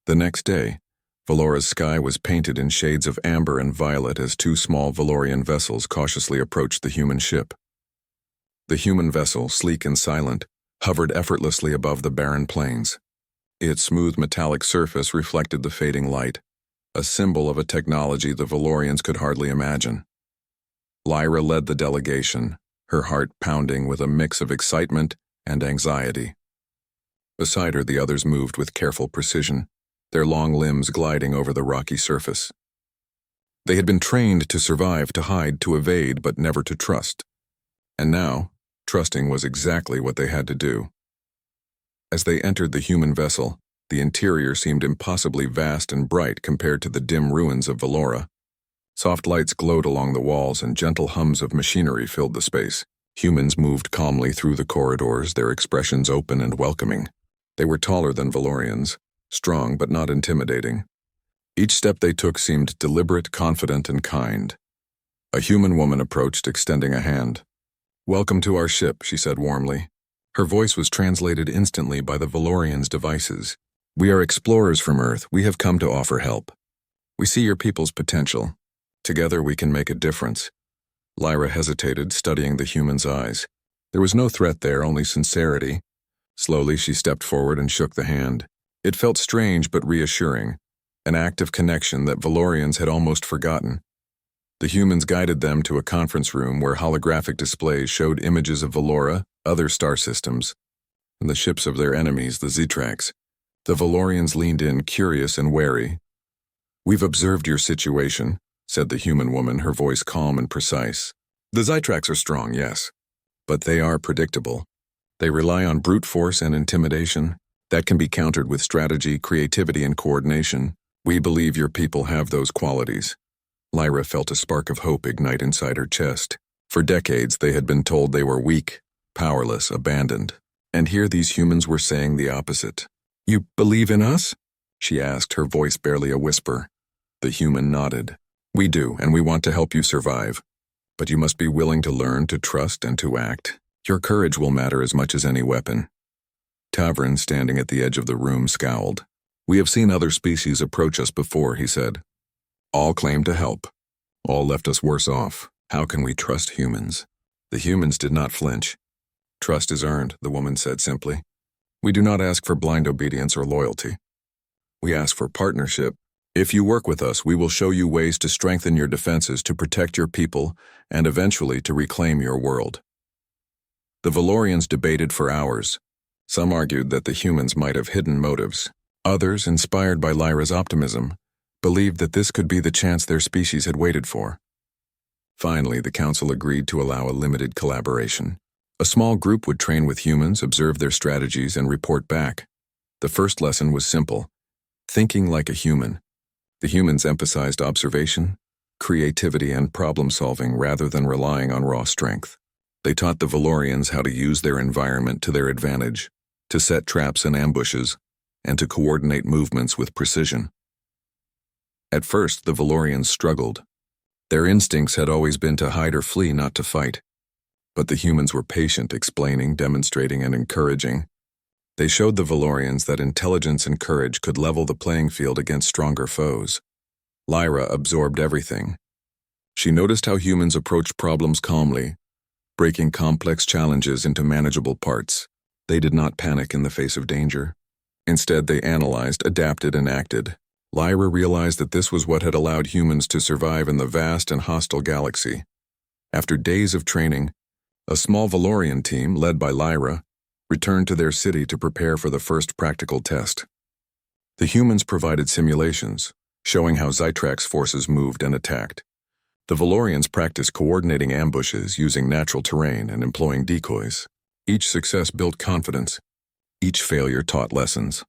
The next day, Valora's sky was painted in shades of amber and violet as two small Valorian vessels cautiously approached the human ship. The human vessel, sleek and silent, hovered effortlessly above the barren plains. Its smooth metallic surface reflected the fading light, a symbol of a technology the Valorians could hardly imagine. Lyra led the delegation, her heart pounding with a mix of excitement and anxiety. Beside her, the others moved with careful precision, their long limbs gliding over the rocky surface. They had been trained to survive, to hide, to evade, but never to trust. And now, trusting was exactly what they had to do. As they entered the human vessel, the interior seemed impossibly vast and bright compared to the dim ruins of Valora. Soft lights glowed along the walls and gentle hums of machinery filled the space. Humans moved calmly through the corridors, their expressions open and welcoming. They were taller than Valorians, strong but not intimidating. Each step they took seemed deliberate, confident, and kind. A human woman approached, extending a hand. "Welcome to our ship," she said warmly. Her voice was translated instantly by the Valorians' devices. "We are explorers from Earth. We have come to offer help. We see your people's potential. Together we can make a difference." Lyra hesitated, studying the human's eyes. There was no threat there, only sincerity. Slowly she stepped forward and shook the hand. It felt strange but reassuring, an act of connection that Valorians had almost forgotten. The humans guided them to a conference room where holographic displays showed images of Valora, other star systems, and the ships of their enemies, the Zetrax. The Valorians leaned in, curious and wary. "We've observed your situation," said the human woman, her voice calm and precise. "The Zetrax are strong, yes, but they are predictable. They rely on brute force and intimidation. That can be countered with strategy, creativity, and coordination. We believe your people have those qualities." Lyra felt a spark of hope ignite inside her chest. For decades, they had been told they were weak, powerless, abandoned. And here these humans were saying the opposite. "You believe in us?" she asked, her voice barely a whisper. The human nodded. "We do, and we want to help you survive. But you must be willing to learn, to trust, and to act. Your courage will matter as much as any weapon." Tavrin, standing at the edge of the room, scowled. "We have seen other species approach us before," he said. "All claim to help. All left us worse off. How can we trust humans?" The humans did not flinch. "Trust is earned," the woman said simply. "We do not ask for blind obedience or loyalty. We ask for partnership. If you work with us, we will show you ways to strengthen your defenses, to protect your people, and eventually to reclaim your world." The Valorians debated for hours. Some argued that the humans might have hidden motives. Others, inspired by Lyra's optimism, believed that this could be the chance their species had waited for. Finally, the council agreed to allow a limited collaboration. A small group would train with humans, observe their strategies, and report back. The first lesson was simple: thinking like a human. The humans emphasized observation, creativity, and problem-solving rather than relying on raw strength. They taught the Valorians how to use their environment to their advantage, to set traps and ambushes, and to coordinate movements with precision. At first, the Valorians struggled. Their instincts had always been to hide or flee, not to fight. But the humans were patient, explaining, demonstrating, and encouraging. They showed the Valorians that intelligence and courage could level the playing field against stronger foes. Lyra absorbed everything. She noticed how humans approached problems calmly, breaking complex challenges into manageable parts. They did not panic in the face of danger. Instead, they analyzed, adapted, and acted. Lyra realized that this was what had allowed humans to survive in the vast and hostile galaxy. After days of training, a small Valorian team, led by Lyra, returned to their city to prepare for the first practical test. The humans provided simulations, showing how Zetrax forces moved and attacked. The Valorians practiced coordinating ambushes, using natural terrain, and employing decoys. Each success built confidence. Each failure taught lessons.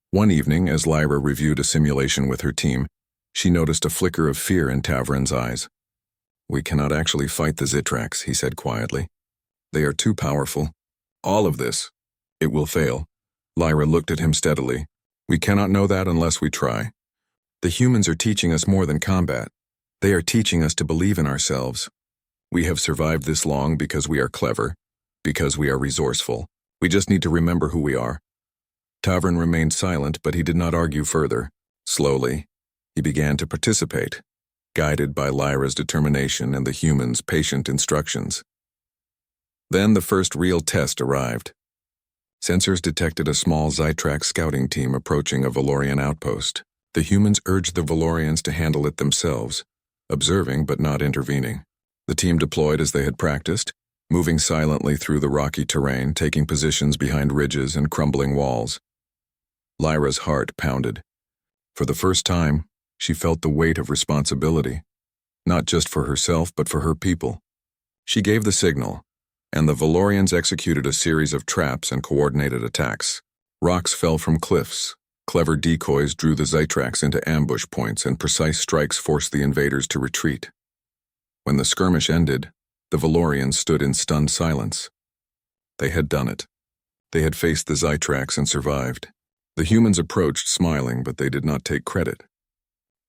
One evening, as Lyra reviewed a simulation with her team, she noticed a flicker of fear in Tavrin's eyes. "We cannot actually fight the Zetrax," he said quietly. "They are too powerful. All of this, it will fail." Lyra looked at him steadily. "We cannot know that unless we try. The humans are teaching us more than combat. They are teaching us to believe in ourselves. We have survived this long because we are clever, because we are resourceful. We just need to remember who we are." Tavern remained silent, but he did not argue further. Slowly, he began to participate, guided by Lyra's determination and the humans' patient instructions. Then the first real test arrived. Sensors detected a small Zytrax scouting team approaching a Valorian outpost. The humans urged the Valorians to handle it themselves, observing but not intervening. The team deployed as they had practiced, moving silently through the rocky terrain, taking positions behind ridges and crumbling walls. Lyra's heart pounded. For the first time, she felt the weight of responsibility, not just for herself but for her people. She gave the signal, and the Valorians executed a series of traps and coordinated attacks. Rocks fell from cliffs, clever decoys drew the Zytrax into ambush points, and precise strikes forced the invaders to retreat. When the skirmish ended, the Valorians stood in stunned silence. They had done it. They had faced the Zytrax and survived. The humans approached smiling, but they did not take credit.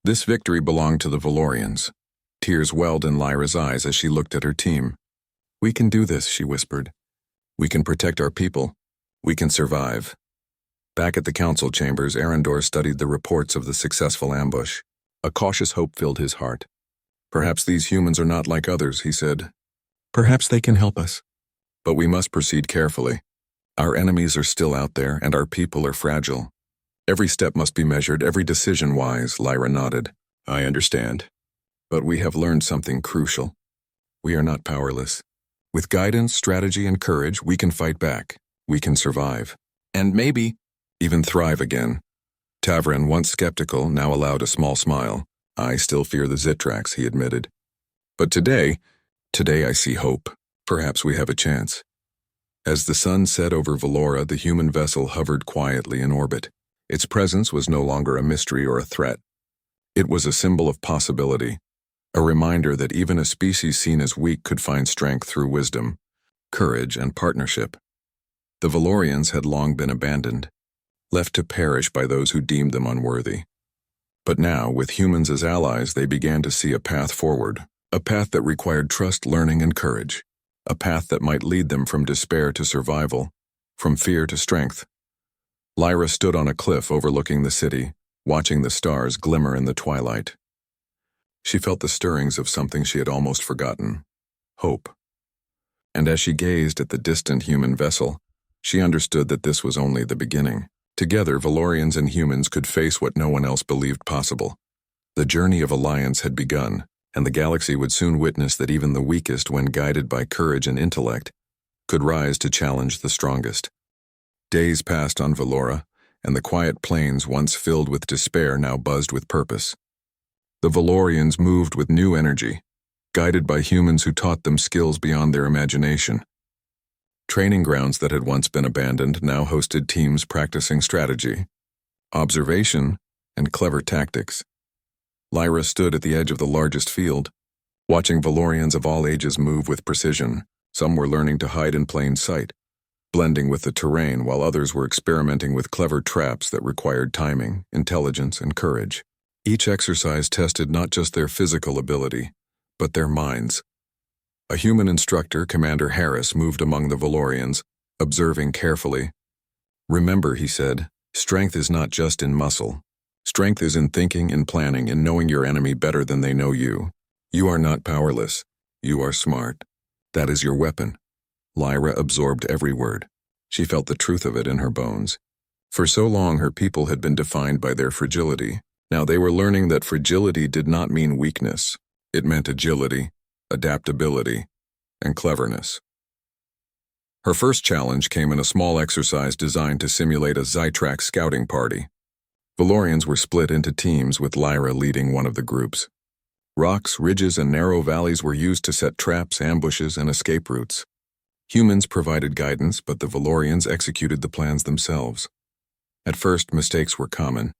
This victory belonged to the Valorians. Tears welled in Lyra's eyes as she looked at her team. "We can do this," she whispered. "We can protect our people. We can survive." Back at the council chambers, Arendor studied the reports of the successful ambush. A cautious hope filled his heart. "Perhaps these humans are not like others," he said. "Perhaps they can help us. But we must proceed carefully. Our enemies are still out there, and our people are fragile. Every step must be measured, every decision wise," Lyra nodded. "I understand. But we have learned something crucial. We are not powerless. With guidance, strategy, and courage, we can fight back. We can survive. And maybe even thrive again." Tavern, once skeptical, now allowed a small smile. "I still fear the Zytrax," he admitted. "But today I see hope. Perhaps we have a chance." As the sun set over Valora, the human vessel hovered quietly in orbit. Its presence was no longer a mystery or a threat. It was a symbol of possibility, a reminder that even a species seen as weak could find strength through wisdom, courage, and partnership. The Valorians had long been abandoned, left to perish by those who deemed them unworthy. But now, with humans as allies, they began to see a path forward, a path that required trust, learning, and courage, a path that might lead them from despair to survival, from fear to strength. Lyra stood on a cliff overlooking the city, watching the stars glimmer in the twilight. She felt the stirrings of something she had almost forgotten: hope. And as she gazed at the distant human vessel, she understood that this was only the beginning. Together, Valorians and humans could face what no one else believed possible. The journey of alliance had begun, and the galaxy would soon witness that even the weakest, when guided by courage and intellect, could rise to challenge the strongest. Days passed on Valora, and the quiet plains once filled with despair now buzzed with purpose. The Valorians moved with new energy, guided by humans who taught them skills beyond their imagination. Training grounds that had once been abandoned now hosted teams practicing strategy, observation, and clever tactics. Lyra stood at the edge of the largest field, watching Valorians of all ages move with precision. Some were learning to hide in plain sight, blending with the terrain, while others were experimenting with clever traps that required timing, intelligence, and courage. Each exercise tested not just their physical ability, but their minds. A human instructor, Commander Harris, moved among the Valorians, observing carefully. "Remember," he said, "strength is not just in muscle. Strength is in thinking, in planning, in knowing your enemy better than they know you. You are not powerless. You are smart. That is your weapon." Lyra absorbed every word. She felt the truth of it in her bones. For so long, her people had been defined by their fragility. Now they were learning that fragility did not mean weakness. It meant agility, adaptability, and cleverness. Her first challenge came in a small exercise designed to simulate a Zytrax scouting party. Valorians were split into teams, with Lyra leading one of the groups. Rocks, ridges, and narrow valleys were used to set traps, ambushes, and escape routes. Humans provided guidance, but the Valorians executed the plans themselves. At first, mistakes were common.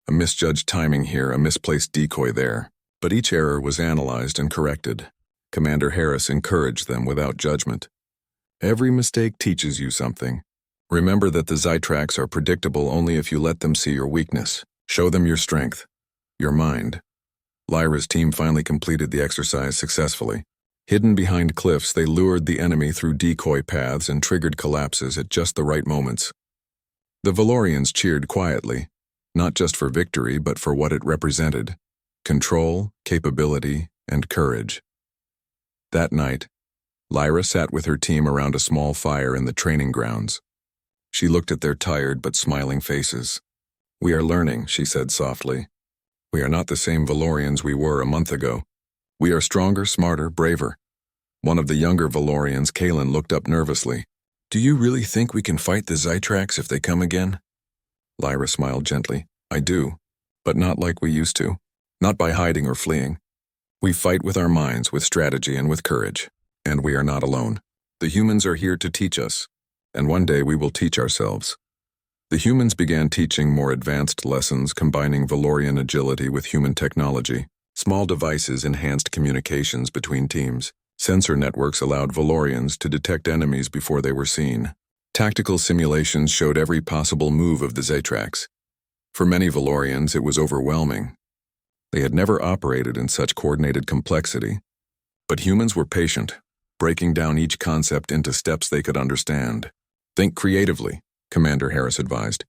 A misjudged timing here, a misplaced decoy there. But each error was analyzed and corrected. Commander Harris encouraged them without judgment. "Every mistake teaches you something. Remember that the Zytrax are predictable only if you let them see your weakness. Show them your strength, your mind." Lyra's team finally completed the exercise successfully. Hidden behind cliffs, they lured the enemy through decoy paths and triggered collapses at just the right moments. The Valorians cheered quietly, not just for victory but for what it represented: control, capability, and courage. That night, Lyra sat with her team around a small fire in the training grounds. She looked at their tired but smiling faces. "We are learning," she said softly. "We are not the same Valorians we were a month ago. We are stronger, smarter, braver." One of the younger Valorians, Kalen, looked up nervously. "Do you really think we can fight the Zytrax if they come again?" Lyra smiled gently. "I do, but not like we used to. Not by hiding or fleeing. We fight with our minds, with strategy, and with courage. And we are not alone. The humans are here to teach us, and one day we will teach ourselves." The humans began teaching more advanced lessons, combining Valorian agility with human technology. Small devices enhanced communications between teams. Sensor networks allowed Valorians to detect enemies before they were seen. Tactical simulations showed every possible move of the Zytrax. For many Valorians, it was overwhelming. They had never operated in such coordinated complexity. But humans were patient, breaking down each concept into steps they could understand. "Think creatively," Commander Harris advised.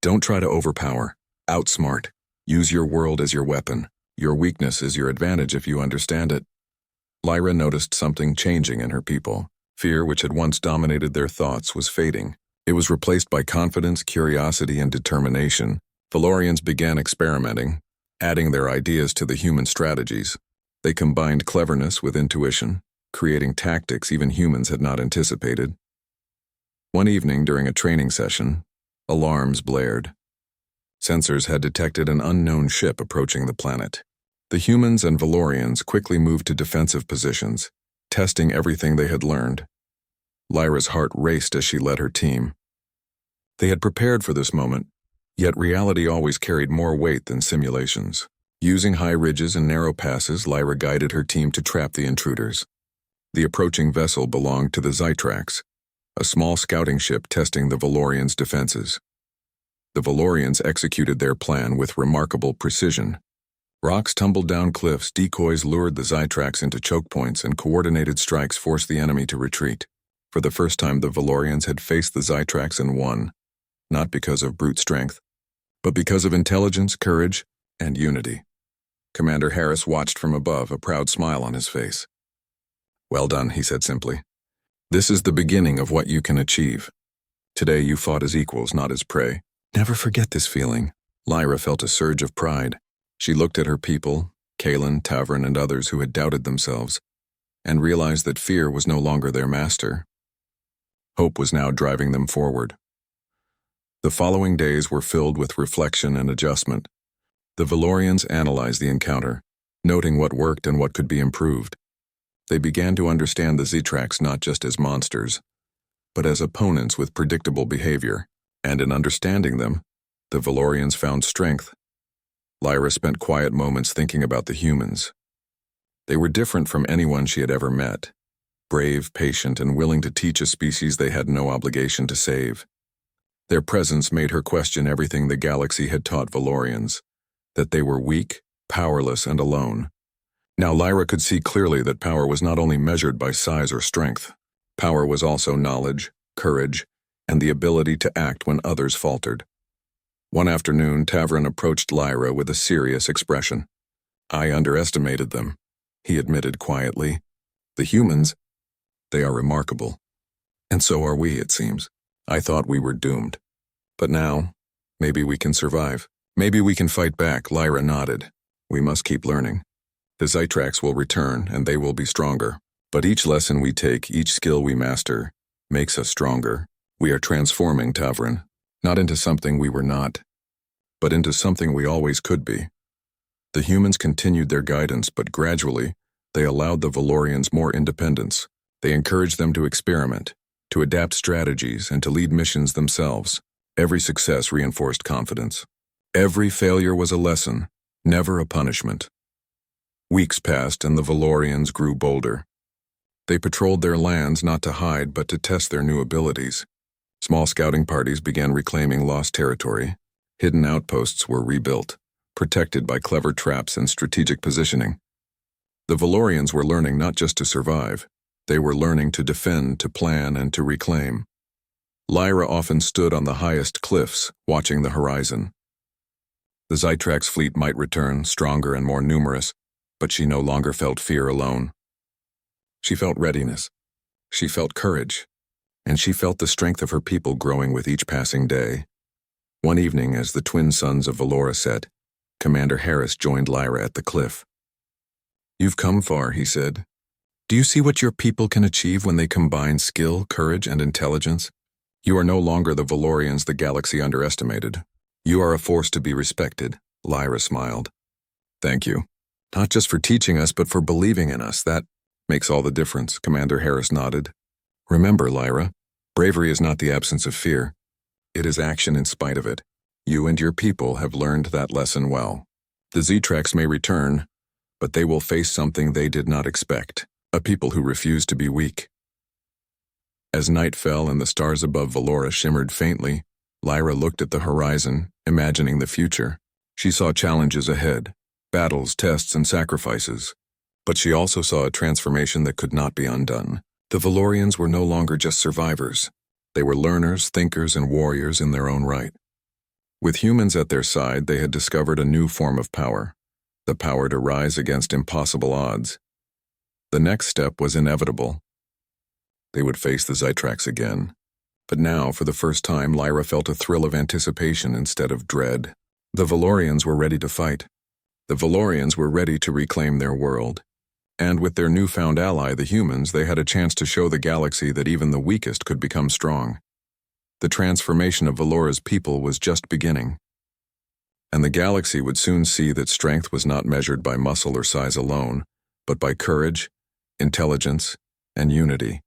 "Don't try to overpower. Outsmart. Use your world as your weapon. Your weakness is your advantage if you understand it." Lyra noticed something changing in her people. Fear, which had once dominated their thoughts, was fading. It was replaced by confidence, curiosity, and determination. Valorians began experimenting, adding their ideas to the human strategies. They combined cleverness with intuition, creating tactics even humans had not anticipated. One evening during a training session, alarms blared. Sensors had detected an unknown ship approaching the planet. The humans and Valorians quickly moved to defensive positions, testing everything they had learned. Lyra's heart raced as she led her team. They had prepared for this moment, yet reality always carried more weight than simulations. Using high ridges and narrow passes, Lyra guided her team to trap the intruders. The approaching vessel belonged to the Zytrax, a small scouting ship testing the Valorians' defenses. The Valorians executed their plan with remarkable precision. Rocks tumbled down cliffs, decoys lured the Zytrax into choke points, and coordinated strikes forced the enemy to retreat. For the first time, the Valorians had faced the Zytrax and won, not because of brute strength, but because of intelligence, courage, and unity. Commander Harris watched from above, a proud smile on his face. "Well done," he said simply. "This is the beginning of what you can achieve. Today you fought as equals, not as prey. Never forget this feeling." Lyra felt a surge of pride. She looked at her people, Kalen, Tavern, and others who had doubted themselves, and realized that fear was no longer their master. Hope was now driving them forward. The following days were filled with reflection and adjustment. The Valorians analyzed the encounter, noting what worked and what could be improved. They began to understand the Zytrax not just as monsters, but as opponents with predictable behavior, and in understanding them, the Valorians found strength. Lyra spent quiet moments thinking about the humans. They were different from anyone she had ever met. Brave, patient, and willing to teach a species they had no obligation to save. Their presence made her question everything the galaxy had taught Valorians, that they were weak, powerless, and alone. Now Lyra could see clearly that power was not only measured by size or strength. Power was also knowledge, courage, and the ability to act when others faltered. One afternoon, Tavern approached Lyra with a serious expression. "I underestimated them," he admitted quietly. "The humans, they are remarkable. And so are we, it seems. I thought we were doomed. But now, maybe we can survive. Maybe we can fight back." Lyra nodded. "We must keep learning. The Zytrax will return, and they will be stronger. But each lesson we take, each skill we master, makes us stronger. We are transforming Tavern, not into something we were not, but into something we always could be." The humans continued their guidance, but gradually, they allowed the Valorians more independence. They encouraged them to experiment, to adapt strategies, and to lead missions themselves. Every success reinforced confidence. Every failure was a lesson, never a punishment. Weeks passed, and the Valorians grew bolder. They patrolled their lands not to hide, but to test their new abilities. Small scouting parties began reclaiming lost territory. Hidden outposts were rebuilt, protected by clever traps and strategic positioning. The Valorians were learning not just to survive, they were learning to defend, to plan, and to reclaim. Lyra often stood on the highest cliffs, watching the horizon. The Zytrax fleet might return, stronger and more numerous, but she no longer felt fear alone. She felt readiness. She felt courage. And she felt the strength of her people growing with each passing day. One evening, as the twin suns of Valora set, Commander Harris joined Lyra at the cliff. "You've come far," he said. "Do you see what your people can achieve when they combine skill, courage, and intelligence? You are no longer the Valorians the galaxy underestimated. You are a force to be respected." Lyra smiled. "Thank you. Not just for teaching us, but for believing in us. That makes all the difference," Commander Harris nodded. "Remember, Lyra, bravery is not the absence of fear. It is action in spite of it. You and your people have learned that lesson well. The Zytrax may return, but they will face something they did not expect, a people who refuse to be weak." As night fell and the stars above Valora shimmered faintly, Lyra looked at the horizon, imagining the future. She saw challenges ahead, battles, tests, and sacrifices. But she also saw a transformation that could not be undone. The Valorians were no longer just survivors. They were learners, thinkers, and warriors in their own right. With humans at their side, they had discovered a new form of power, the power to rise against impossible odds. The next step was inevitable. They would face the Zytrax again. But now, for the first time, Lyra felt a thrill of anticipation instead of dread. The Valorians were ready to fight. The Valorians were ready to reclaim their world. And with their newfound ally, the humans, they had a chance to show the galaxy that even the weakest could become strong. The transformation of Valora's people was just beginning. And the galaxy would soon see that strength was not measured by muscle or size alone, but by courage, intelligence, and unity,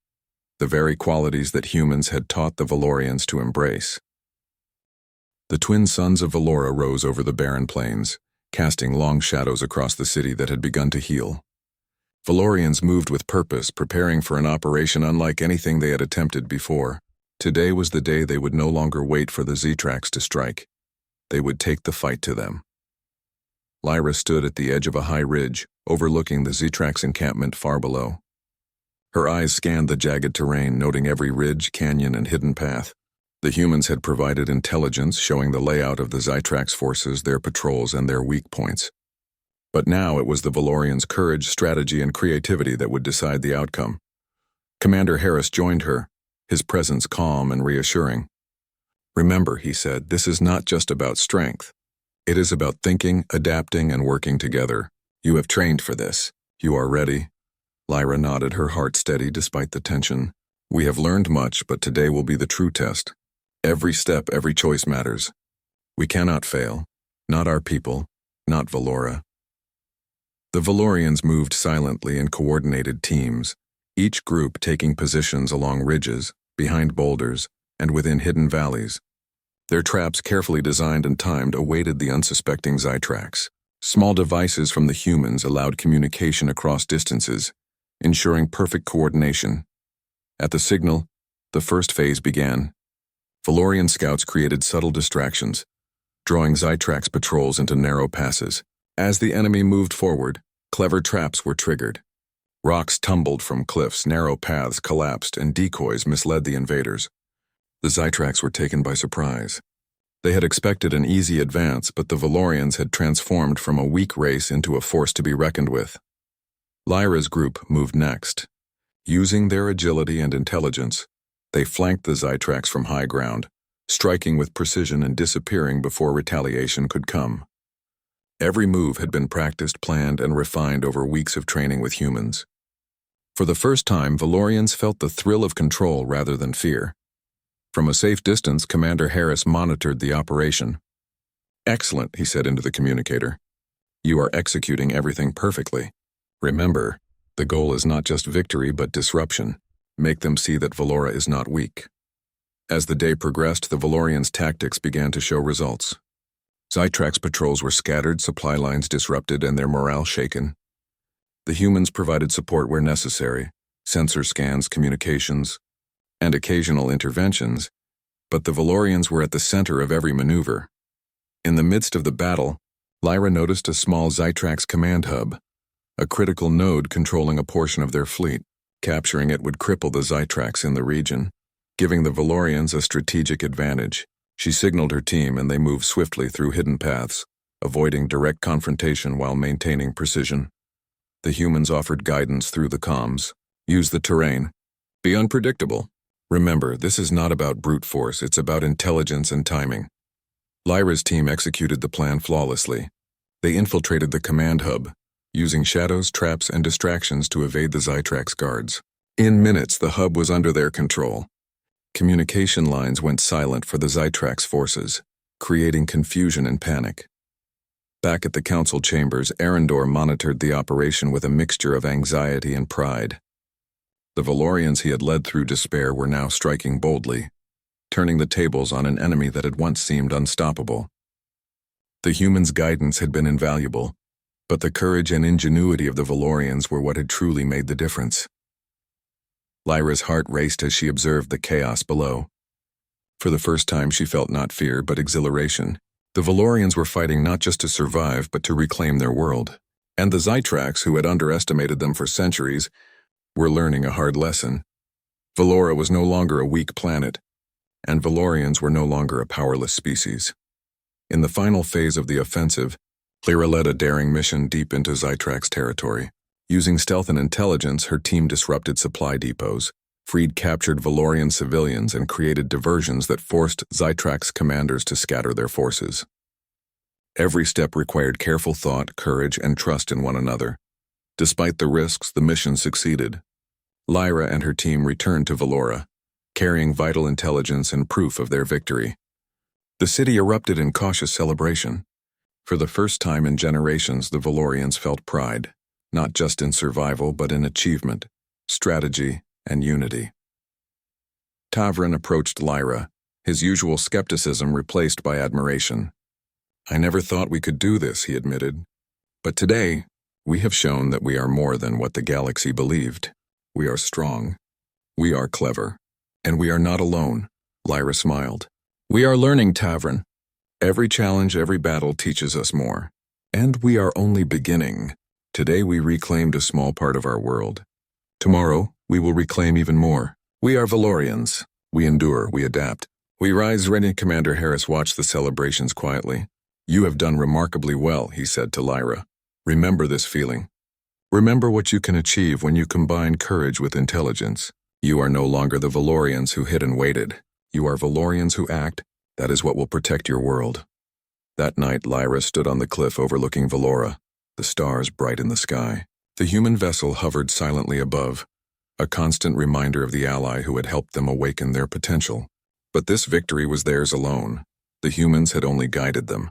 the very qualities that humans had taught the Valorians to embrace. The twin suns of Valora rose over the barren plains, casting long shadows across the city that had begun to heal. Valorians moved with purpose, preparing for an operation unlike anything they had attempted before. Today was the day they would no longer wait for the Zytrax to strike. They would take the fight to them. Lyra stood at the edge of a high ridge, overlooking the Zytrax encampment far below. Her eyes scanned the jagged terrain, noting every ridge, canyon, and hidden path. The humans had provided intelligence showing the layout of the Zytrax forces, their patrols, and their weak points. But now it was the Valorians' courage, strategy, and creativity that would decide the outcome. Commander Harris joined her, his presence calm and reassuring. "Remember," he said, "this is not just about strength. It is about thinking, adapting, and working together. You have trained for this. You are ready." Lyra nodded, her heart steady despite the tension. "We have learned much, but today will be the true test. Every step, every choice matters. We cannot fail. Not our people, not Valora." The Valorians moved silently in coordinated teams, each group taking positions along ridges, behind boulders, and within hidden valleys. Their traps, carefully designed and timed, awaited the unsuspecting Zytrax. Small devices from the humans allowed communication across distances, ensuring perfect coordination. At the signal, the first phase began. Valorian scouts created subtle distractions, drawing Zytrax patrols into narrow passes. As the enemy moved forward, clever traps were triggered. Rocks tumbled from cliffs, narrow paths collapsed, and decoys misled the invaders. The Zytrax were taken by surprise. They had expected an easy advance, but the Valorians had transformed from a weak race into a force to be reckoned with. Lyra's group moved next. Using their agility and intelligence, they flanked the Zytrax from high ground, striking with precision and disappearing before retaliation could come. Every move had been practiced, planned, and refined over weeks of training with humans. For the first time, Valorians felt the thrill of control rather than fear. From a safe distance, Commander Harris monitored the operation. "Excellent," he said into the communicator. "You are executing everything perfectly. Remember, the goal is not just victory but disruption. Make them see that Valora is not weak." As the day progressed, the Valorians' tactics began to show results. Zytrax patrols were scattered, supply lines disrupted, and their morale shaken. The humans provided support where necessary, sensor scans, communications, and occasional interventions, but the Valorians were at the center of every maneuver. In the midst of the battle, Lyra noticed a small Zytrax command hub, a critical node controlling a portion of their fleet. Capturing it would cripple the Zytrax in the region. giving the Valorians a strategic advantage. She signaled her team and they moved swiftly through hidden paths, avoiding direct confrontation while maintaining precision. The humans offered guidance through the comms. Use the terrain. Be unpredictable. Remember, this is not about brute force, it's about intelligence and timing. Lyra's team executed the plan flawlessly. They infiltrated the command hub, using shadows, traps, and distractions to evade the Zytrax guards. In minutes, the hub was under their control. Communication lines went silent for the Zytrax forces, creating confusion and panic. Back at the council chambers, Arendor monitored the operation with a mixture of anxiety and pride. The Valorians he had led through despair were now striking boldly, turning the tables on an enemy that had once seemed unstoppable. The humans' guidance had been invaluable, but the courage and ingenuity of the Valorians were what had truly made the difference. Lyra's heart raced as she observed the chaos below. For the first time she felt not fear but exhilaration. The Valorians were fighting not just to survive but to reclaim their world. And the Zytrax, who had underestimated them for centuries, were learning a hard lesson. Valora was no longer a weak planet, and Valorians were no longer a powerless species. In the final phase of the offensive, Lyra led a daring mission deep into Zytrax territory. Using stealth and intelligence, her team disrupted supply depots, freed captured Valorian civilians, and created diversions that forced Zytrax commanders to scatter their forces. Every step required careful thought, courage, and trust in one another. Despite the risks, the mission succeeded. Lyra and her team returned to Valora, carrying vital intelligence and proof of their victory. The city erupted in cautious celebration. For the first time in generations, the Valorians felt pride, not just in survival but in achievement, strategy, and unity. Tavrin approached Lyra, his usual skepticism replaced by admiration. "I never thought we could do this," he admitted. "But today, we have shown that we are more than what the galaxy believed. We are strong. We are clever. And we are not alone." Lyra smiled. "We are learning, Tavrin. Every challenge, every battle teaches us more. And we are only beginning. Today we reclaimed a small part of our world. Tomorrow, we will reclaim even more. We are Valorians. We endure, we adapt. We rise ready." Commander Harris watched the celebrations quietly. "You have done remarkably well," he said to Lyra. "Remember this feeling. Remember what you can achieve when you combine courage with intelligence. You are no longer the Valorians who hid and waited. You are Valorians who act. That is what will protect your world." That night, Lyra stood on the cliff overlooking Valora, the stars bright in the sky. The human vessel hovered silently above, a constant reminder of the ally who had helped them awaken their potential. But this victory was theirs alone. The humans had only guided them.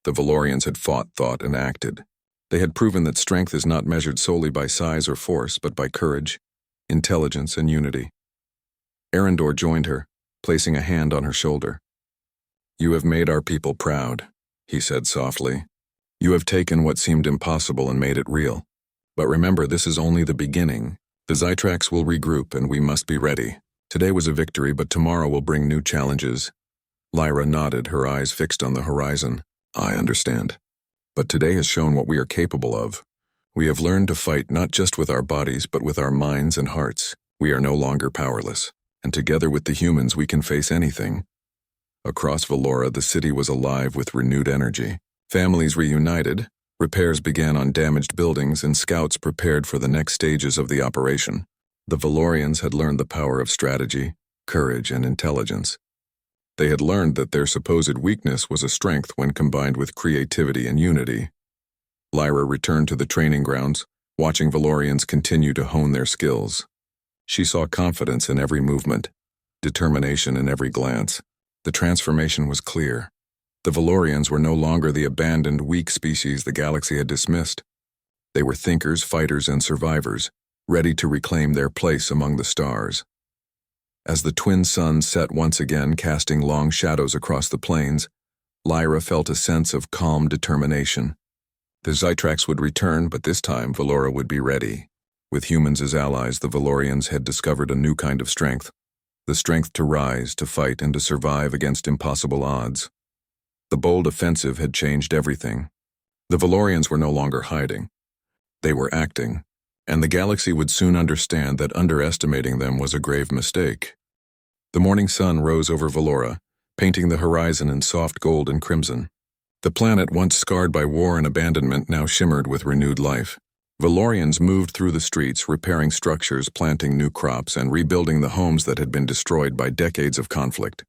The Valorians had fought, thought, and acted. They had proven that strength is not measured solely by size or force, but by courage, intelligence, and unity. Arendor joined her, placing a hand on her shoulder. "You have made our people proud," he said softly. "You have taken what seemed impossible and made it real. But remember, this is only the beginning. The Zytrax will regroup and we must be ready. Today was a victory, but tomorrow will bring new challenges." Lyra nodded, her eyes fixed on the horizon. "I understand. But today has shown what we are capable of. We have learned to fight not just with our bodies, but with our minds and hearts. We are no longer powerless, and together with the humans we can face anything." Across Valora, the city was alive with renewed energy. Families reunited, repairs began on damaged buildings, and scouts prepared for the next stages of the operation. The Valorians had learned the power of strategy, courage, and intelligence. They had learned that their supposed weakness was a strength when combined with creativity and unity. Lyra returned to the training grounds, watching Valorians continue to hone their skills. She saw confidence in every movement, determination in every glance. The transformation was clear. The Valorians were no longer the abandoned, weak species the galaxy had dismissed. They were thinkers, fighters, and survivors, ready to reclaim their place among the stars. As the twin suns set once again, casting long shadows across the plains, Lyra felt a sense of calm determination. The Zytrax would return, but this time Valora would be ready. With humans as allies, the Valorians had discovered a new kind of strength. The strength to rise, to fight, and to survive against impossible odds. The bold offensive had changed everything. The Valorians were no longer hiding. They were acting, and the galaxy would soon understand that underestimating them was a grave mistake. The morning sun rose over Valora, painting the horizon in soft gold and crimson. The planet, once scarred by war and abandonment, now shimmered with renewed life. Valorians moved through the streets, repairing structures, planting new crops, and rebuilding the homes that had been destroyed by decades of conflict.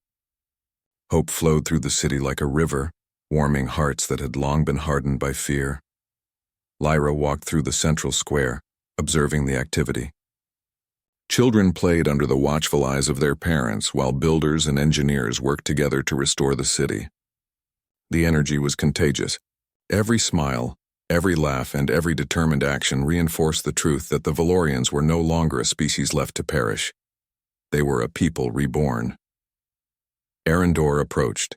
Hope flowed through the city like a river, warming hearts that had long been hardened by fear. Lyra walked through the central square, observing the activity. Children played under the watchful eyes of their parents while builders and engineers worked together to restore the city. The energy was contagious. Every smile, every laugh, and every determined action reinforced the truth that the Valorians were no longer a species left to perish. They were a people reborn. Arendor approached,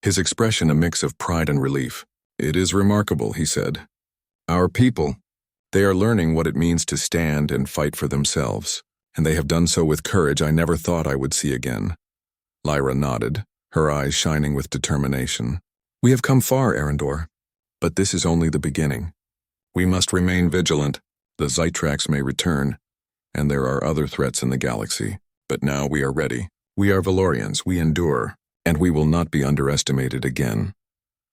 his expression a mix of pride and relief. "It is remarkable," he said. "Our people, they are learning what it means to stand and fight for themselves. And they have done so with courage I never thought I would see again." Lyra nodded, her eyes shining with determination. "We have come far, Arendor, but this is only the beginning. We must remain vigilant. The Zytrax may return, and there are other threats in the galaxy. But now we are ready. We are Valorians, we endure, and we will not be underestimated again."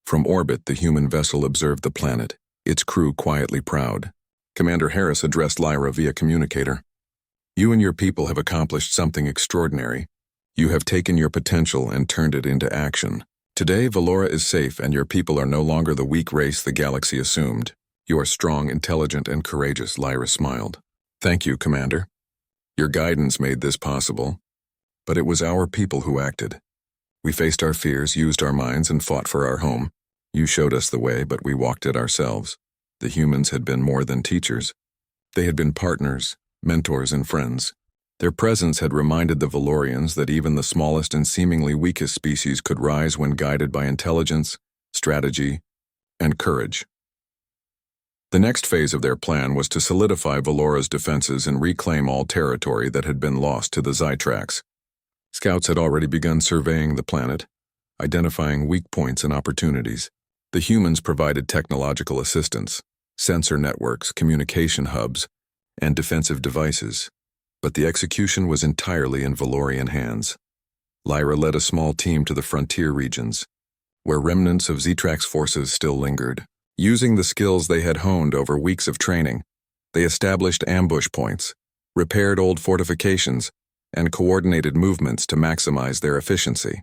From orbit, the human vessel observed the planet, its crew quietly proud. Commander Harris addressed Lyra via communicator. "You and your people have accomplished something extraordinary. You have taken your potential and turned it into action. Today, Valora is safe and your people are no longer the weak race the galaxy assumed. You are strong, intelligent, and courageous," Lyra smiled. "Thank you, Commander. Your guidance made this possible. But it was our people who acted. We faced our fears, used our minds, and fought for our home. You showed us the way, but we walked it ourselves. The humans had been more than teachers. They had been partners, mentors, and friends. Their presence had reminded the Valorians that even the smallest and seemingly weakest species could rise when guided by intelligence, strategy, and courage. The next phase of their plan was to solidify Valora's defenses and reclaim all territory that had been lost to the Zytrax. Scouts had already begun surveying the planet, identifying weak points and opportunities. The humans provided technological assistance, sensor networks, communication hubs, and defensive devices, but the execution was entirely in Valorian hands. Lyra led a small team to the frontier regions, where remnants of Zytrax forces still lingered. Using the skills they had honed over weeks of training, they established ambush points, repaired old fortifications, and coordinated movements to maximize their efficiency.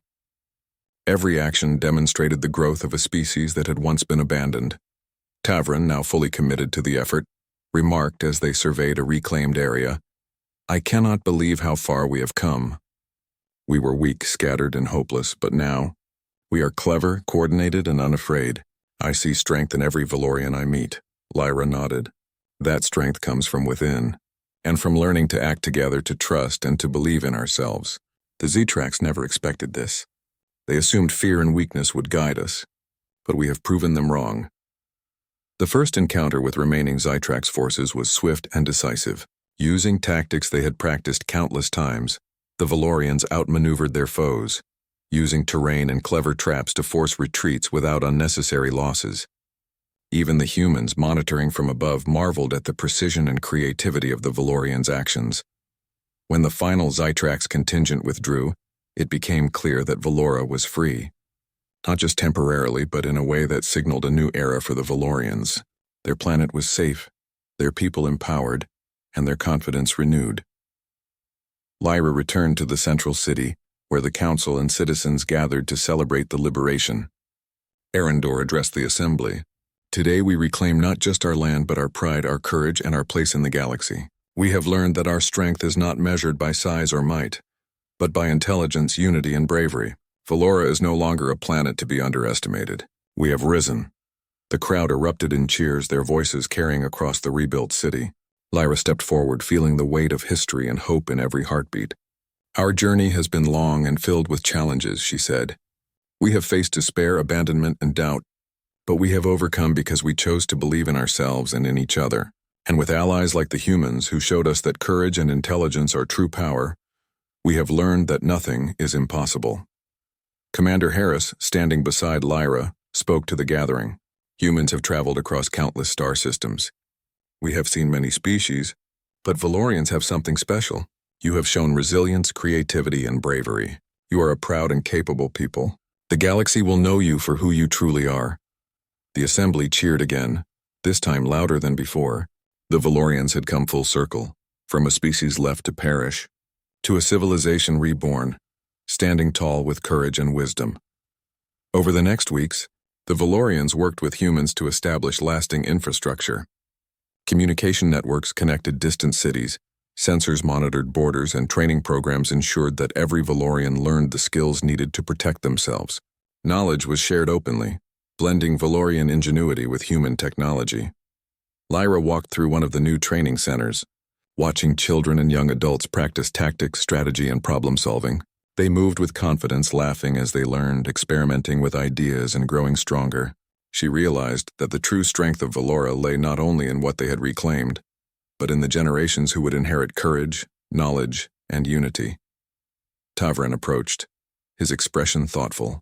Every action demonstrated the growth of a species that had once been abandoned. Tavrin, now fully committed to the effort, remarked as they surveyed a reclaimed area, "I cannot believe how far we have come. We were weak, scattered, and hopeless, but now we are clever, coordinated, and unafraid. I see strength in every Valorian I meet." Lyra nodded. "That strength comes from within, and from learning to act together, to trust, and to believe in ourselves. The Zytrax never expected this. They assumed fear and weakness would guide us, but we have proven them wrong." The first encounter with remaining Zytrax forces was swift and decisive. Using tactics they had practiced countless times, the Valorians outmaneuvered their foes, using terrain and clever traps to force retreats without unnecessary losses. Even the humans, monitoring from above, marveled at the precision and creativity of the Valorians' actions. When the final Zytrax contingent withdrew, it became clear that Valora was free. Not just temporarily, but in a way that signaled a new era for the Valorians. Their planet was safe, their people empowered, and their confidence renewed. Lyra returned to the central city, where the council and citizens gathered to celebrate the liberation. Arendor addressed the assembly. "Today we reclaim not just our land, but our pride, our courage, and our place in the galaxy. We have learned that our strength is not measured by size or might, but by intelligence, unity, and bravery. Valora is no longer a planet to be underestimated. We have risen." The crowd erupted in cheers, their voices carrying across the rebuilt city. Lyra stepped forward, feeling the weight of history and hope in every heartbeat. "Our journey has been long and filled with challenges," she said. "We have faced despair, abandonment, and doubt, but we have overcome because we chose to believe in ourselves and in each other. And with allies like the humans who showed us that courage and intelligence are true power, we have learned that nothing is impossible." Commander Harris, standing beside Lyra, spoke to the gathering. "Humans have traveled across countless star systems. We have seen many species, but Valorians have something special. You have shown resilience, creativity, and bravery. You are a proud and capable people. The galaxy will know you for who you truly are." The assembly cheered again, this time louder than before. The Valorians had come full circle, from a species left to perish, to a civilization reborn, standing tall with courage and wisdom. Over the next weeks, the Valorians worked with humans to establish lasting infrastructure. Communication networks connected distant cities, sensors monitored borders, and training programs ensured that every Valorian learned the skills needed to protect themselves. Knowledge was shared openly, blending Valorian ingenuity with human technology. Lyra walked through one of the new training centers, watching children and young adults practice tactics, strategy, and problem-solving. They moved with confidence, laughing as they learned, experimenting with ideas and growing stronger. She realized that the true strength of Valora lay not only in what they had reclaimed, but in the generations who would inherit courage, knowledge, and unity. Tavran approached, his expression thoughtful.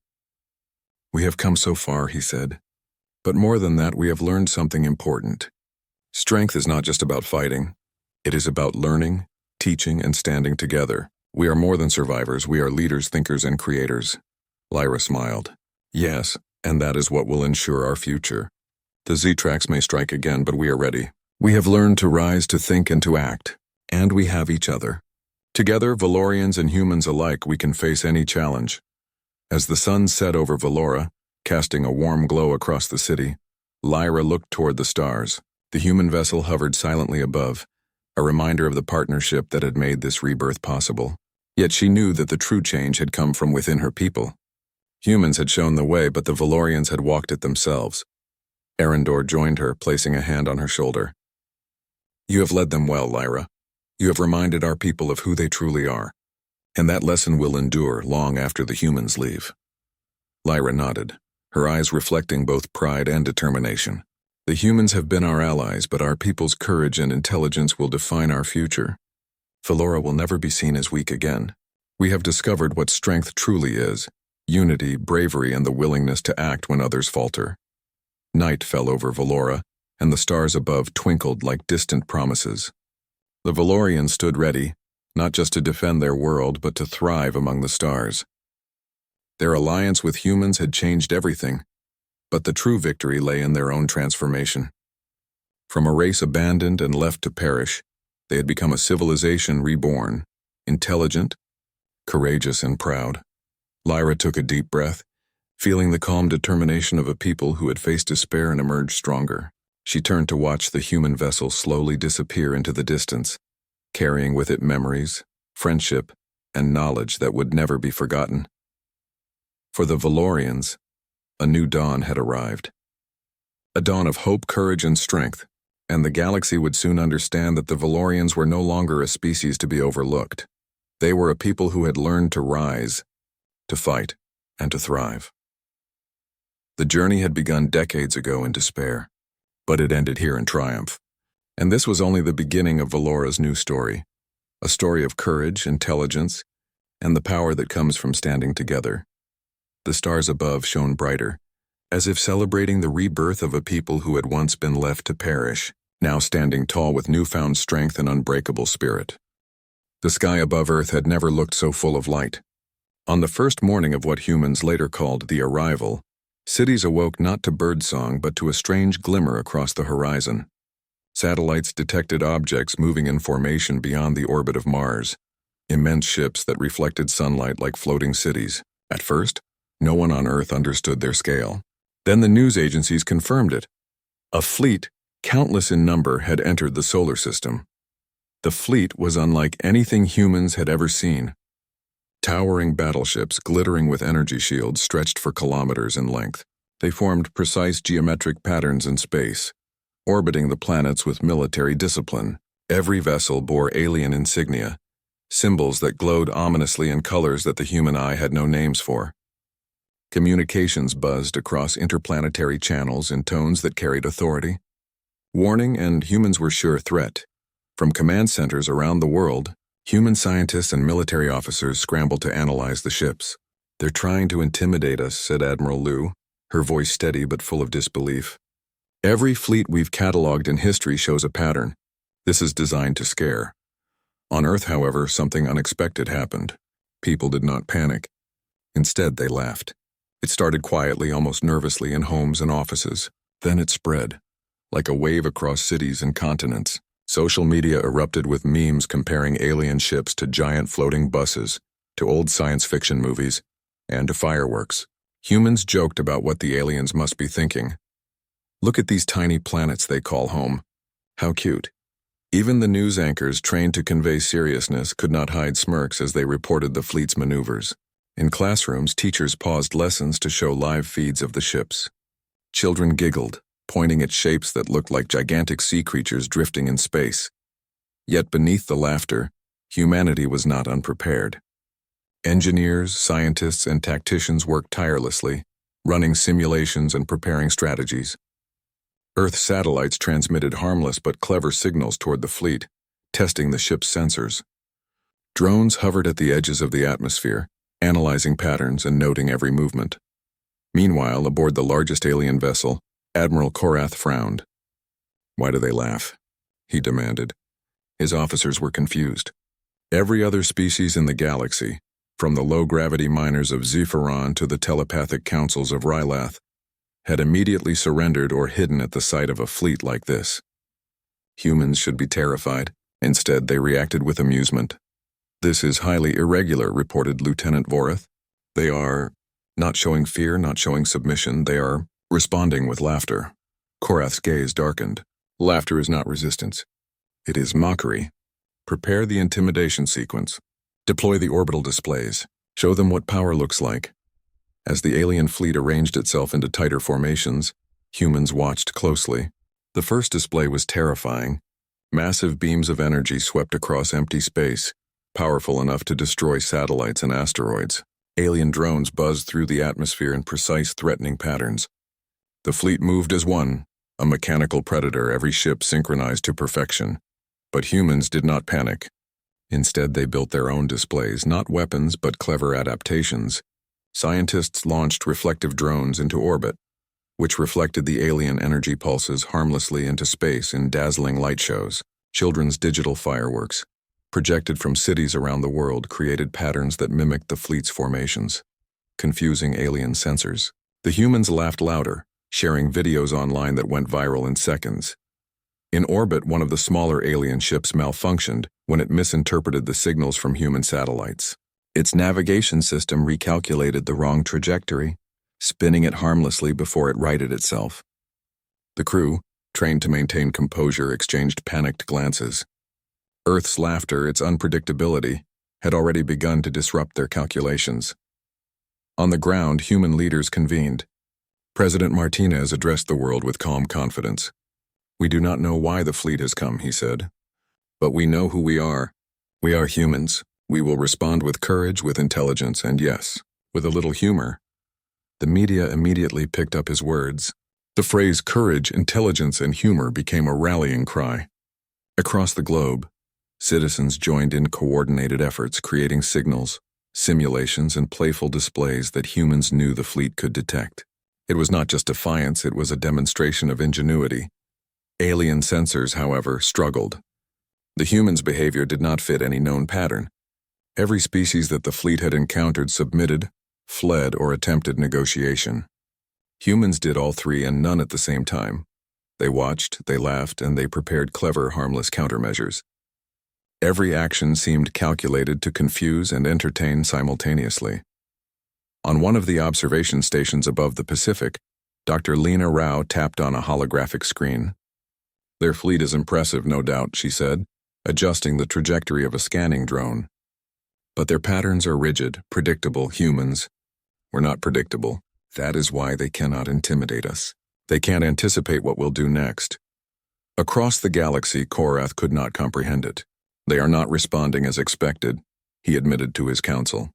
"We have come so far," he said. "But more than that, we have learned something important. Strength is not just about fighting. It is about learning, teaching, and standing together. We are more than survivors, we are leaders, thinkers, and creators." Lyra smiled. "Yes, and that is what will ensure our future. The Z-Tracks may strike again, but we are ready. We have learned to rise, to think, and to act. And we have each other. Together, Valorians and humans alike, we can face any challenge." As the sun set over Valora, casting a warm glow across the city, Lyra looked toward the stars. The human vessel hovered silently above, a reminder of the partnership that had made this rebirth possible. Yet she knew that the true change had come from within her people. Humans had shown the way, but the Valorians had walked it themselves. Arendor joined her, placing a hand on her shoulder. "You have led them well, Lyra. You have reminded our people of who they truly are, and that lesson will endure long after the humans leave." Lyra nodded, her eyes reflecting both pride and determination. "The humans have been our allies, but our people's courage and intelligence will define our future. Valora will never be seen as weak again. We have discovered what strength truly is: unity, bravery, and the willingness to act when others falter." Night fell over Valora, and the stars above twinkled like distant promises. The Valorians stood ready, not just to defend their world, but to thrive among the stars. Their alliance with humans had changed everything, but the true victory lay in their own transformation. From a race abandoned and left to perish, they had become a civilization reborn, intelligent, courageous, and proud. Lyra took a deep breath, feeling the calm determination of a people who had faced despair and emerged stronger. She turned to watch the human vessel slowly disappear into the distance, carrying with it memories, friendship, and knowledge that would never be forgotten. For the Valorians, a new dawn had arrived. A dawn of hope, courage, and strength, and the galaxy would soon understand that the Valorians were no longer a species to be overlooked. They were a people who had learned to rise, to fight, and to thrive. The journey had begun decades ago in despair, but it ended here in triumph. And this was only the beginning of Valora's new story, a story of courage, intelligence, and the power that comes from standing together. The stars above shone brighter, as if celebrating the rebirth of a people who had once been left to perish, now standing tall with newfound strength and unbreakable spirit. The sky above Earth had never looked so full of light. On the first morning of what humans later called the Arrival, cities awoke not to birdsong but to a strange glimmer across the horizon. Satellites detected objects moving in formation beyond the orbit of Mars, immense ships that reflected sunlight like floating cities. At first, no one on Earth understood their scale. Then the news agencies confirmed it. A fleet, countless in number, had entered the solar system. The fleet was unlike anything humans had ever seen. Towering battleships, glittering with energy shields, stretched for kilometers in length. They formed precise geometric patterns in space, orbiting the planets with military discipline. Every vessel bore alien insignia, symbols that glowed ominously in colors that the human eye had no names for. Communications buzzed across interplanetary channels in tones that carried authority. Warning, and humans were sure threat. From command centers around the world, human scientists and military officers scrambled to analyze the ships. "They're trying to intimidate us," said Admiral Liu, her voice steady but full of disbelief. "Every fleet we've cataloged in history shows a pattern. This is designed to scare." On Earth, however, something unexpected happened. People did not panic. Instead, they laughed. It started quietly, almost nervously, in homes and offices. Then it spread, like a wave across cities and continents. Social media erupted with memes comparing alien ships to giant floating buses, to old science fiction movies, and to fireworks. Humans joked about what the aliens must be thinking. Look at these tiny planets they call home. How cute. Even the news anchors trained to convey seriousness could not hide smirks as they reported the fleet's maneuvers. In classrooms, teachers paused lessons to show live feeds of the ships. Children giggled, pointing at shapes that looked like gigantic sea creatures drifting in space. Yet beneath the laughter, humanity was not unprepared. Engineers, scientists, and tacticians worked tirelessly, running simulations and preparing strategies. Earth satellites transmitted harmless but clever signals toward the fleet, testing the ship's sensors. Drones hovered at the edges of the atmosphere, analyzing patterns and noting every movement. Meanwhile, aboard the largest alien vessel, Admiral Korath frowned. "Why do they laugh?" he demanded. His officers were confused. Every other species in the galaxy, from the low-gravity miners of Zephyron to the telepathic councils of Rylath, had immediately surrendered or hidden at the sight of a fleet like this. Humans should be terrified. Instead, they reacted with amusement. "This is highly irregular," reported Lieutenant Vorath. "They are not showing fear, not showing submission. They are responding with laughter." Korath's gaze darkened. "Laughter is not resistance. It is mockery. Prepare the intimidation sequence. Deploy the orbital displays. Show them what power looks like." As the alien fleet arranged itself into tighter formations, humans watched closely. The first display was terrifying. Massive beams of energy swept across empty space, powerful enough to destroy satellites and asteroids. Alien drones buzzed through the atmosphere in precise, threatening patterns. The fleet moved as one, a mechanical predator, every ship synchronized to perfection. But humans did not panic. Instead, they built their own displays, not weapons but clever adaptations. Scientists launched reflective drones into orbit, which reflected the alien energy pulses harmlessly into space in dazzling light shows. Children's digital fireworks, projected from cities around the world, created patterns that mimicked the fleet's formations, confusing alien sensors. The humans laughed louder, sharing videos online that went viral in seconds. In orbit, one of the smaller alien ships malfunctioned when it misinterpreted the signals from human satellites. Its navigation system recalculated the wrong trajectory, spinning it harmlessly before it righted itself. The crew, trained to maintain composure, exchanged panicked glances. Earth's laughter, its unpredictability, had already begun to disrupt their calculations. On the ground, human leaders convened. President Martinez addressed the world with calm confidence. "We do not know why the fleet has come," he said. "But we know who we are. We are humans. We will respond with courage, with intelligence, and yes, with a little humor." The media immediately picked up his words. The phrase courage, intelligence, and humor became a rallying cry. Across the globe, citizens joined in coordinated efforts, creating signals, simulations, and playful displays that humans knew the fleet could detect. It was not just defiance, it was a demonstration of ingenuity. Alien sensors, however, struggled. The humans' behavior did not fit any known pattern. Every species that the fleet had encountered submitted, fled, or attempted negotiation. Humans did all three and none at the same time. They watched, they laughed, and they prepared clever, harmless countermeasures. Every action seemed calculated to confuse and entertain simultaneously. On one of the observation stations above the Pacific, Dr. Lena Rao tapped on a holographic screen. "Their fleet is impressive, no doubt," she said, adjusting the trajectory of a scanning drone. "But their patterns are rigid, predictable. Humans were not predictable. That is why they cannot intimidate us. They can't anticipate what we'll do next." Across the galaxy, Korath could not comprehend it. "They are not responding as expected," he admitted to his council.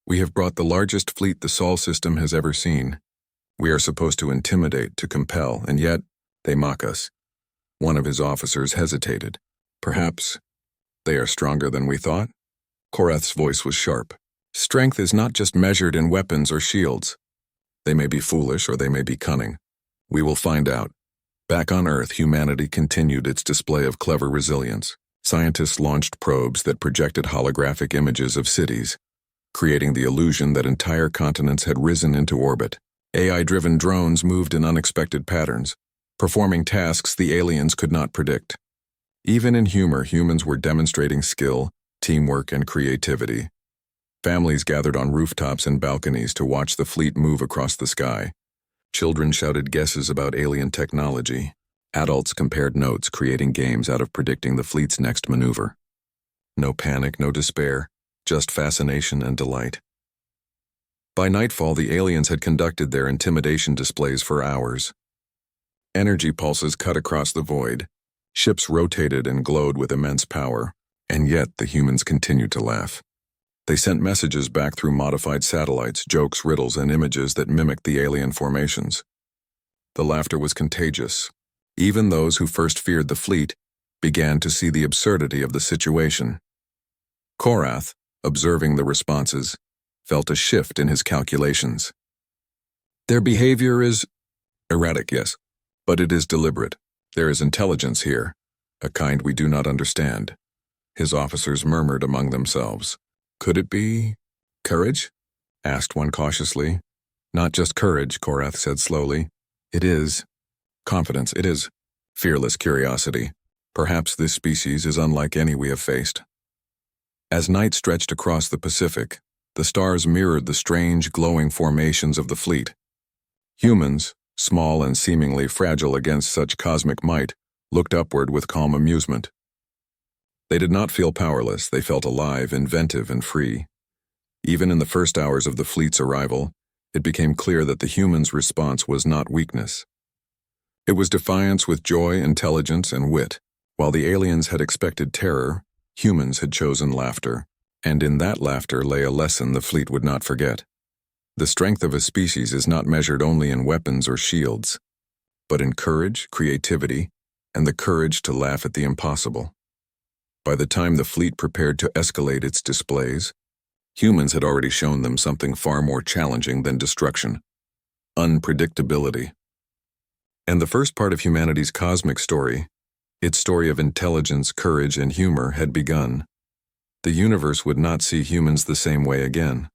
"We have brought the largest fleet the Sol system has ever seen. We are supposed to intimidate, to compel, and yet they mock us." One of his officers hesitated. "Perhaps they are stronger than we thought?" Korath's voice was sharp. "Strength is not just measured in weapons or shields. They may be foolish or they may be cunning. We will find out." Back on Earth, humanity continued its display of clever resilience. Scientists launched probes that projected holographic images of cities, creating the illusion that entire continents had risen into orbit. AI-driven drones moved in unexpected patterns, performing tasks the aliens could not predict. Even in humor, humans were demonstrating skill, teamwork, and creativity. Families gathered on rooftops and balconies to watch the fleet move across the sky. Children shouted guesses about alien technology. Adults compared notes, creating games out of predicting the fleet's next maneuver. No panic, no despair, just fascination and delight. By nightfall, the aliens had conducted their intimidation displays for hours. Energy pulses cut across the void. Ships rotated and glowed with immense power, and yet the humans continued to laugh. They sent messages back through modified satellites, jokes, riddles, and images that mimicked the alien formations. The laughter was contagious. Even those who first feared the fleet began to see the absurdity of the situation. Korath, observing the responses, felt a shift in his calculations. Their behavior is erratic, yes, but it is deliberate. There is intelligence here, a kind we do not understand. His officers murmured among themselves. Could it be courage? Asked one cautiously. Not just courage, Korath said slowly. It is confidence. It is fearless curiosity. Perhaps this species is unlike any we have faced. As night stretched across the Pacific, the stars mirrored the strange, glowing formations of the fleet. Humans, small and seemingly fragile against such cosmic might, looked upward with calm amusement. They did not feel powerless. They felt alive, inventive, and free. Even in the first hours of the fleet's arrival, it became clear that the humans' response was not weakness. It was defiance with joy, intelligence, and wit. While the aliens had expected terror, humans had chosen laughter, and in that laughter lay a lesson the fleet would not forget. The strength of a species is not measured only in weapons or shields, but in courage, creativity, and the courage to laugh at the impossible. By the time the fleet prepared to escalate its displays, humans had already shown them something far more challenging than destruction: unpredictability. And the first part of humanity's cosmic story, its story of intelligence, courage, and humor, had begun. The universe would not see humans the same way again.